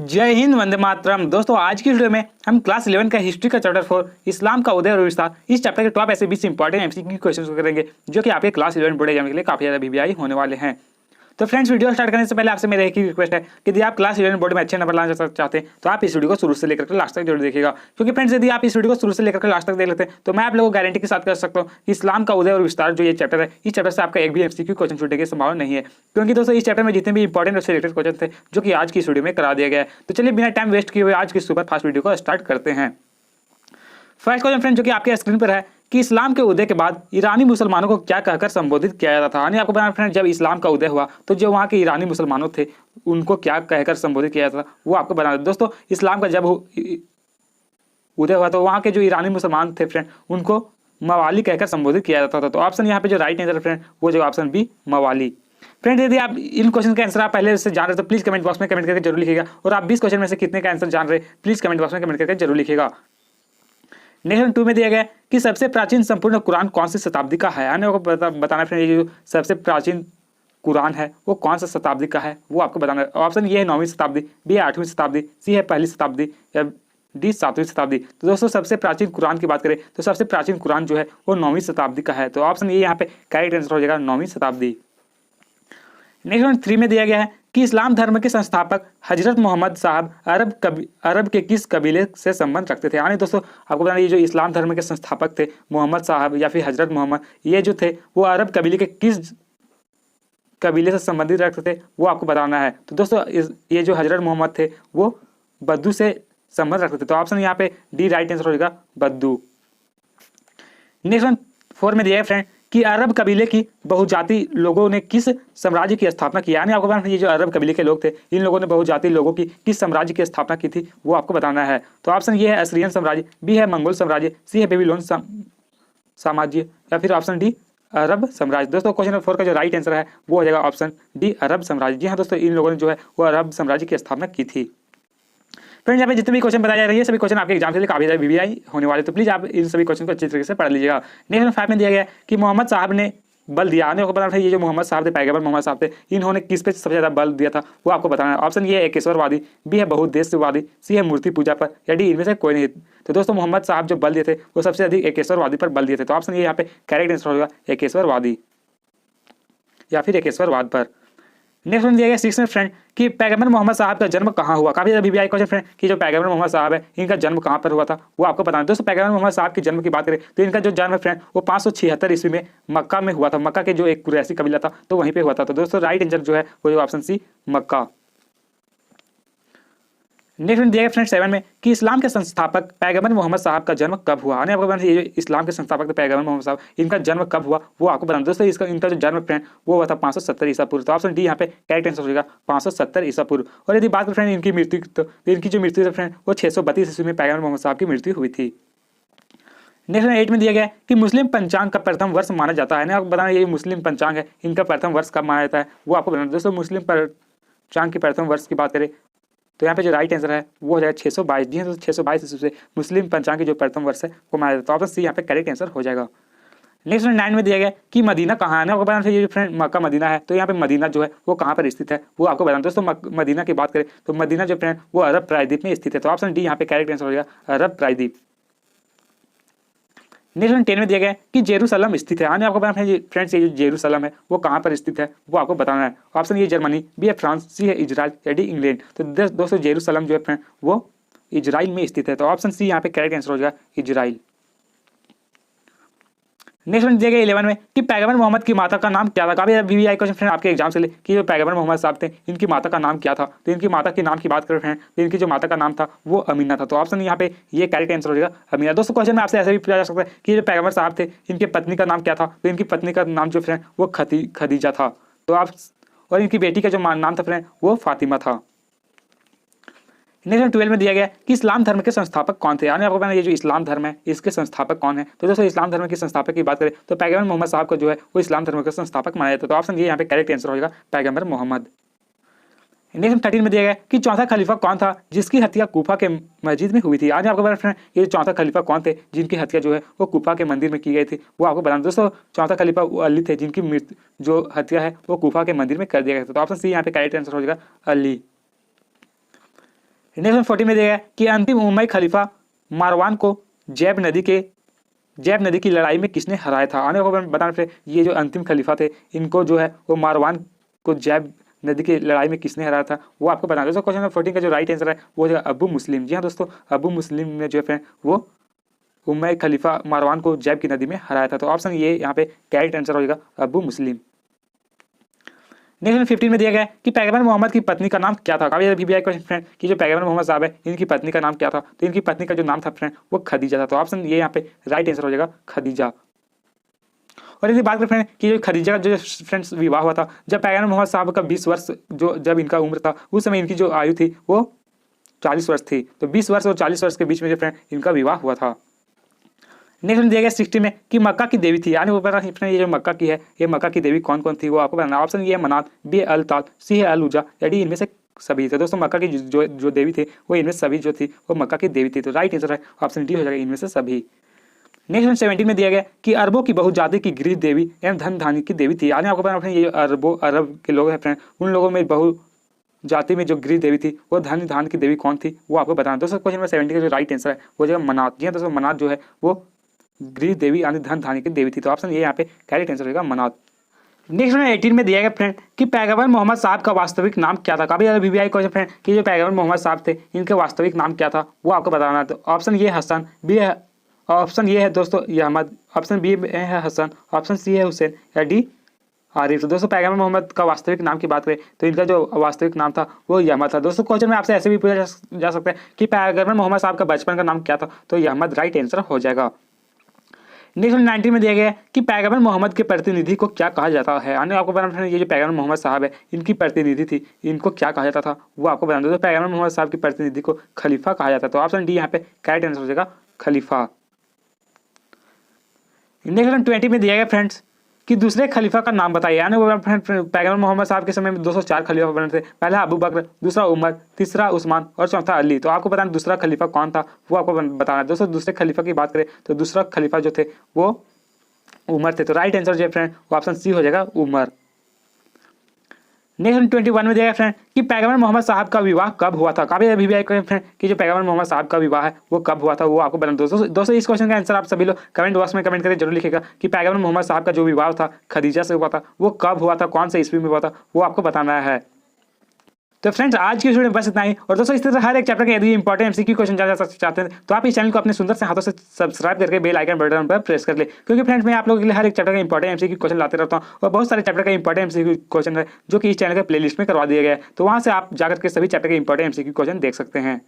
जय हिंद, वंदे मातरम। दोस्तों, आज की वीडियो में हम क्लास 11 का हिस्ट्री का चैप्टर 4 इस्लाम का उदय और विस्तार इस चैप्टर के टॉप ऐसे 20 इंपॉर्टेंट एमसीक्यू क्वेश्चंस करेंगे जो कि आपके क्लास 11 बोर्ड एग्जाम के लिए काफी ज्यादा वीवीआई होने वाले हैं। तो फ्रेंड्स, वीडियो स्टार्ट करने से पहले आपसे मेरा एक ही रिक्वेस्ट है कि यदि आप क्लास 11 बोर्ड में अच्छे नंबर लाना चाहते हैं तो आप इस वीडियो को शुरू से लेकर लास्ट तक जरूर देखिएगा, क्योंकि फ्रेंड्स यदि आप इस वीडियो को शुरू से लेकर लास्ट तक देख लेते हैं तो मैं आप लोगों को गारंटी के साथ कर सकता हूं कि इस्लाम का उदय और विस्तार जो ये चैप्टर है, इस चैप्टर से आपका एक भी एमसीक्यू क्वेश्चन छूटने की संभावना नहीं है। क्योंकि दोस्तों, इस चैप्टर में जितने भी इंपॉर्टेंट और रिलेटेड क्वेश्चन थे जो कि आज की इस वीडियो में करा दिया गया है। तो चलिए बिना टाइम वेस्ट किए हुए आज की सुपर फास्ट वीडियो को स्टार्ट करते हैं। फर्स्ट क्वेश्चन फ्रेंड जो कि आपके स्क्रीन पर है कि इस्लाम के उदय के बाद ईरानी मुसलमानों को क्या कहकर संबोधित किया जाता था। यानी आपको बताना फ्रेंड, जब इस्लाम का उदय हुआ तो जो वहाँ के ईरानी मुसलमानों थे उनको क्या कहकर संबोधित किया जाता था वो आपको बताना। दोस्तों, इस्लाम का जब उदय हुआ तो वहाँ के जो ईरानी मुसलमान थे फ्रेंड उनको मवाली कहकर संबोधित किया जाता था। तो ऑप्शन यहाँ पे जो राइट आंसर फ्रेंड वो जो ऑप्शन बी मवाली। फ्रेंड, यदि आप इन क्वेश्चन का आंसर आप पहले से जान रहे तो प्लीज कमेंट बॉक्स में कमेंट करके जरूर लिखिएगा, और आप 20 क्वेश्चन में से कितने का आंसर जान रहे प्लीज कमेंट बॉक्स में कमेंट करके जरूर लिखिएगा। नेक्स्ट 2 में दिया गया कि सबसे प्राचीन संपूर्ण कुरान कौन सी शताब्दी का है। यानी आपको बताना फ्रेंड, ये जो सबसे प्राचीन कुरान है वो कौन सा शताब्दी का है वो आपको बताना है। ऑप्शन ये है 9वीं शताब्दी, बी है 8वीं शताब्दी, सी है पहली शताब्दी, या डी 7वीं शताब्दी। तो दोस्तों, सबसे प्राचीन कुरान की बात करें तो सबसे प्राचीन कुरान जो है वो 9वीं शताब्दी का है। तो ऑप्शन ये यहाँ पे करेक्ट आंसर हो जाएगा 9वीं शताब्दी। नेक्स्ट 3 में दिया गया है कि इस्लाम धर्म के संस्थापक हजरत मोहम्मद साहब अरब के किस कबीले से संबंध रखते थे। यानी दोस्तों, आपको बताना ये जो इस्लाम धर्म के संस्थापक थे मोहम्मद साहब या फिर हजरत मोहम्मद, ये जो थे वो अरब कबीले के किस कबीले से संबंधित रखते थे वो आपको बताना है। तो दोस्तों, ये जो हजरत मोहम्मद थे वो बद्दू से संबंध रखते थे। तो ऑप्शन यहाँ पे डी राइट आंसर हो जाएगा बद्दू। नेक्स्ट 4 में दिया है फ्रेंड कि अरब कबीले की बहुजाति लोगों ने किस साम्राज्य की स्थापना की। यानी आपको बताना ये जो अरब कबीले के लोग थे इन लोगों ने बहुजाति लोगों की किस साम्राज्य की स्थापना की थी वो आपको बताना है। तो ऑप्शन ये है असीरियन साम्राज्य, बी है मंगोल साम्राज्य, सी है बेबीलोन साम्राज्य, या फिर ऑप्शन डी अरब साम्राज्य। दोस्तों, क्वेश्चन नंबर 4 का जो राइट आंसर है वो हो जाएगा ऑप्शन डी अरब साम्राज्य। जी हाँ दोस्तों, इन लोगों ने जो है वो अरब साम्राज्य की स्थापना की थी। फ्रेंड्स, यहाँ पे जितने भी क्वेश्चन बताए जा रहे हैं सभी क्वेश्चन आपके एग्जाम के लिए काफी ज्यादा वीवीआई होने वाले, तो प्लीज आप इन सभी क्वेश्चन को अच्छी तरीके से पढ़ लीजिएगा। नेक्स्ट 5 में दिया गया कि मोहम्मद साहब ने बल दिया। आने को बताना है ये जो मोहम्मद साहब थे, पैगंबर मोहम्मद साहब थे, इन्होंने किस पे सबसे ज्यादा बल दिया था वो आपको बताना है। ऑप्शन ये है एकेश्वरवादी, बी है बहुउद्देश्यवादी, सी है मूर्ति पूजा पर, या डी इनमें से कोई नहीं। तो दोस्तों, मोहम्मद साहब जो बल दिए थे वो सबसे अधिक एकेश्वरवादी पर बल दिए थे। तो ऑप्शन ये यहाँ पे करेक्ट आंसर होगा एकेश्वरवादी या फिर एकेश्वरवाद पर। नेक्स्ट वन दिया गया 6 में फ्रेंड कि पैगंबर मोहम्मद साहब का जन्म कहाँ हुआ। काफी ज्यादा वीवीआई क्वेश्चन फ्रेंड कि जो पैगंबर मोहम्मद साहब है इनका जन्म कहाँ पर हुआ था वो आपको बताना है। दोस्तों, पैगंबर मोहम्मद साहब के जन्म की बात करें तो इनका जो जन्म फ्रेंड वो 576 ईस्वी में मक्का में हुआ था। मक्का के जो एक कुरैशी कबीला था तो वहीं पे हुआ था। तो दोस्तों, राइट आंसर जो है वो ऑप्शन सी मक्का। नेक्स्ट दिया गया फ्रेंड 7 में कि इस्लाम के संस्थापक पैगंबर मोहम्मद साहब का जन्म कब हुआ। यानी आपको बताना ये जो इस्लाम के संस्थापक थे पैगंबर मोहम्मद साहब, इनका जन्म कब हुआ वो आपको बताना। दोस्तों, इनका जो जन्म फ्रेंड वो हुआ था 570 ईसा पूर्व। तो ऑप्शन डी यहाँ पे करेक्ट आंसर हो जाएगा 570 ईसा पूर्व। और यदि बात करें फ्रेंड इनकी मृत्यु तो इनकी जो मृत्यु है फ्रेंड वो 632 ईस्वी में पैगंबर मोहम्मद साहब की मृत्यु हुई थी। नेक्स्ट 8 में दिया गया कि मुस्लिम पंचांग का प्रथम वर्ष माना जाता है। आपको बताना ये मुस्लिम पंचांग है इनका प्रथम वर्ष कब माना जाता है वो आपको बताना। दोस्तों, मुस्लिम पंचांग के प्रथम वर्ष की बात करें तो यहाँ पे जो राइट आंसर है वो हो जाएगा 622। जी हाँ, तो 622 ईस्वी से मुस्लिम पंचांग की जो प्रथम वर्ष है वो माना जाता है। तो ऑप्शन सी यहाँ पे करेक्ट आंसर हो जाएगा। नेक्स्ट 9 में दिया गया कि मदीना कहाँ है। आपको बताना चाहिए फ्रेंड मक्का मदीना है, तो यहाँ पे मदीना जो है वो कहाँ पर स्थित है वो आपको बताना। दोस्तों, मदीना की बात करें तो मदीना जो फ्रेंड वो अरब प्रायद्वीप में स्थित है। तो ऑप्शन डी यहाँ पे करेक्ट आंसर हो जाएगा अरब प्रायद्वीप। नेक्स्ट 10 में दिया गया कि जेरूसलम स्थित है। यानी आपको बताना है फ्रेंड्स ये जो जेरूसलम है वो कहाँ पर स्थित है वो आपको बताना है। ऑप्शन ये जर्मनी, बी है फ्रांस, सी है इजराइल, या डी इंग्लैंड। तो दोस्तों, जेरूसलम जो है फ्रेंड वो इजराइल में स्थित है। तो ऑप्शन सी यहाँ पे करेक्ट आंसर हो जाएगा इजराइल। नेक्स्ट वन दिया गया 11 में कि पैगंबर मोहम्मद की माता का नाम क्या था। काफी वीवीआई क्वेश्चन फ्रेंड आपके एग्जाम से ले कि जो पैगंबर मोहम्मद साहब थे इनकी माता का नाम क्या था। तो इनकी माता के नाम की बात करें फ्रेंड तो इनकी जो माता का नाम था वो अमीना था। तो ऑप्शन यहाँ पे ये करेक्ट आंसर हो जाएगा अमीना। दोस्तों, क्वेश्चन में आपसे ऐसे भी पूछा जा सकता है कि जो पैगंबर साहब थे इनकी पत्नी का नाम क्या था। तो इनकी पत्नी का नाम जो फ्रेंड वो खदीजा था। तो आप और इनकी बेटी का जो नाम था फ्रेंड वो फातिमा था। नेक्स्ट 12 में दिया गया कि इस्लाम धर्म के संस्थापक कौन थे। यानी आपको पता है ये जो इस्लाम धर्म है इसके संस्थापक कौन है। तो दोस्तों, इस्लाम धर्म के संस्थापक की बात करें तो पैगंबर मोहम्मद साहब को जो है वो इस्लाम धर्म के संस्थापक माना जाता है। तो ऑप्शन ये यहाँ पे करेक्ट आंसर होगा पैगंबर मोहम्मद। नेक्स्ट 13 में दिया गया कि चौथा खलीफा कौन था जिसकी हत्या कूफा के मस्जिद में हुई थी। आज आपको बता ये चौथा खलीफा कौन थे जिनकी हत्या जो है वो कूफा के मंदिर में की गई थी वो आपको बताना। दोस्तों, चौथा खलीफा वो अली थे जिनकी मृत्यु जो हत्या है वो कूफा के मंदिर में कर दिया गया था। तो ऑप्शन सी यहाँ पे करेक्ट आंसर हो जाएगा अली। नेक्स्ट 40 में दिया गया कि अंतिम उमई खलीफा मारवान को जैब नदी की लड़ाई में किसने हराया था। आने को बताना फिर ये जो अंतिम खलीफा थे इनको जो है वो मारवान को जैब नदी की लड़ाई में किसने हराया था वो आपको बताना। दोस्तों क्वेश्चन नंबर 14 का जो राइट आंसर है वो है अबू मुस्लिम। जी हाँ दोस्तों, अबू मुस्लिम ने जो है वो उमई खलीफा मारवान को जैब की नदी में हराया था। तो ऑप्शन ये यहाँ पे करेक्ट आंसर हो जाएगा अबू मुस्लिम। नेक्स्ट 15 में दिया गया है कि पैगंबर मोहम्मद की पत्नी का नाम क्या था। काफी भी आया क्वेश्चन फ्रेंड कि जो पैगंबर मोहम्मद साहब है इनकी पत्नी का नाम क्या था। तो इनकी पत्नी का जो नाम था फ्रेंड वो खदीजा था। तो ऑप्शन ये यहाँ पे राइट आंसर हो जाएगा खदीजा। और यदि बात करें फ्रेंड कि जो खदीजा का जो फ्रेंड्स विवाह हुआ था जब पैगंबर मोहम्मद साहब का 20 वर्ष जो जब इनका उम्र था उस समय इनकी जो आयु थी वो 40 वर्ष थी। तो 20 वर्ष और 40 वर्ष के बीच में जो फ्रेंड इनका विवाह हुआ था। नेक्स्ट में दिया गया 60 में कि मक्का की देवी थी। यानी वो पता ये जो मक्का की है ये मक्का की देवी कौन कौन थी वो आपको बताना। ऑप्शन ये है मनात, बी है अल तात, सी है अल उजा, या डी इनमें से सभी थे। दोस्तों मक्का की जो देवी थी वो इनमें सभी जो थी वो मक्का की देवी थी। तो राइट आंसर है ऑप्शन डी हो जाएगा इनमें से सभी। नेक्स्ट 17 में दिया गया कि अरबों की बहुजाति की गृह देवी एवं धन धान्य की देवी थी। यानी आपको पता ये अरब के लोग हैं फ्रेंड उन लोगों में बहु जाति में जो गृह देवी थी वो धन धान की देवी कौन थी वो आपको बताना। दोस्तों क्वेश्चन नंबर 70 का जो राइट आंसर है वो जगह मनात। जी हाँ दोस्तों, मनात जो है वो गृह देवी यानी धन धान्य की देवी थी। तो ऑप्शन ये यहाँ पे करेक्ट आंसर होगा मनात। नेक्स्ट 18 में दिया गया फ्रेंड कि पैगंबर मोहम्मद साहब का वास्तविक नाम क्या था। काफी ज्यादा VVI क्वेश्चन फ्रेंड कि जो पैगंबर मोहम्मद साहब थे इनके वास्तविक नाम क्या था वो आपको बताना। तो ऑप्शन ये हसन, बी है ऑप्शन ये है दोस्तों अहमद, ऑप्शन बी है हसन, ऑप्शन सी है हुसैन, या डी आरिफ। तो दोस्तों पैगंबर मोहम्मद का वास्तविक नाम की बात करें तो इनका जो वास्तविक नाम था वो अहमद था। दोस्तों क्वेश्चन में आपसे ऐसे भी पूछा जा सकता है कि पैगंबर मोहम्मद साहब का बचपन का नाम क्या था। तो अहमद राइट आंसर हो जाएगा। नेक्स्ट 19 में दिया गया है कि पैगंबर मोहम्मद के प्रतिनिधि को क्या कहा जाता है। यानी आपको बताना ये जो पैगंबर मोहम्मद साहब है इनकी प्रतिनिधि थी इनको क्या कहा जाता था वो आपको बताना। दोस्तों पैगंबर मोहम्मद साहब की प्रतिनिधि को खलीफा कहा जाता है। तो ऑप्शन डी यहाँ पे करेक्ट आंसर हो जाएगा खलीफा। नेक्स्ट 20 में दिया गया फ्रेंड्स कि दूसरे खलीफा का नाम बताइए। यानी पैगंबर मोहम्मद साहब के समय में 204 खलीफा बने थे। पहला अबू बकर, दूसरा उमर, तीसरा उस्मान और चौथा अली। तो आपको बताना दूसरा खलीफा कौन था वो आपको बताना। दोस्तों दूसरे खलीफा की बात करें तो दूसरा खलीफा जो थे वो उमर थे। तो राइट आंसर जो है फ्रेंड वो ऑप्शन सी हो जाएगा उमर। नेक्स्ट 21 में दिया फ्रेंड कि पैगंबर मोहम्मद साहब का विवाह कब हुआ था। काफी अभी भी फ्रेंड कि जो पैगंबर मोहम्मद साहब का विवाह है वो कब हुआ था वो आपको बताना। दोस्तों इस क्वेश्चन का आंसर आप सभी लोग कमेंट बॉक्स में कमेंट करके जरूर लिखेगा कि पैगंबर मोहम्मद साहब का जो विवाह था खदीजा से हुआ था वो कब हुआ था, कौन से ईस्वी में हुआ था वो आपको बताना है। तो फ्रेंड्स आज की वीडियो में बस इतना ही। और दोस्तों इस तरह हर एक चैप्टर के यदि इंपॉर्टेंट एमसीक्यू क्वेश्चन जानना चाहते हैं तो आप इस चैनल को अपने सुंदर से हाथों से सब्सक्राइब करके बेल आइकन बटन पर प्रेस कर ले, क्योंकि फ्रेंड्स मैं आप लोगों के लिए हर एक चैप्टर का इंपॉर्टेंट एमसीक्यू क्वेश्चन लाते रहता हूँ। और बहुत सारे चैप्टर का इंपॉर्टेंट एमसीक्यू क्वेश्चन है जो कि इस चैनल के प्लेलिस्ट में करवा दिया गया है। तो वहाँ से आप जाकर के सभी चैप्टर के इंपॉर्टेंट एमसीक्यू क्वेश्चन देख सकते हैं।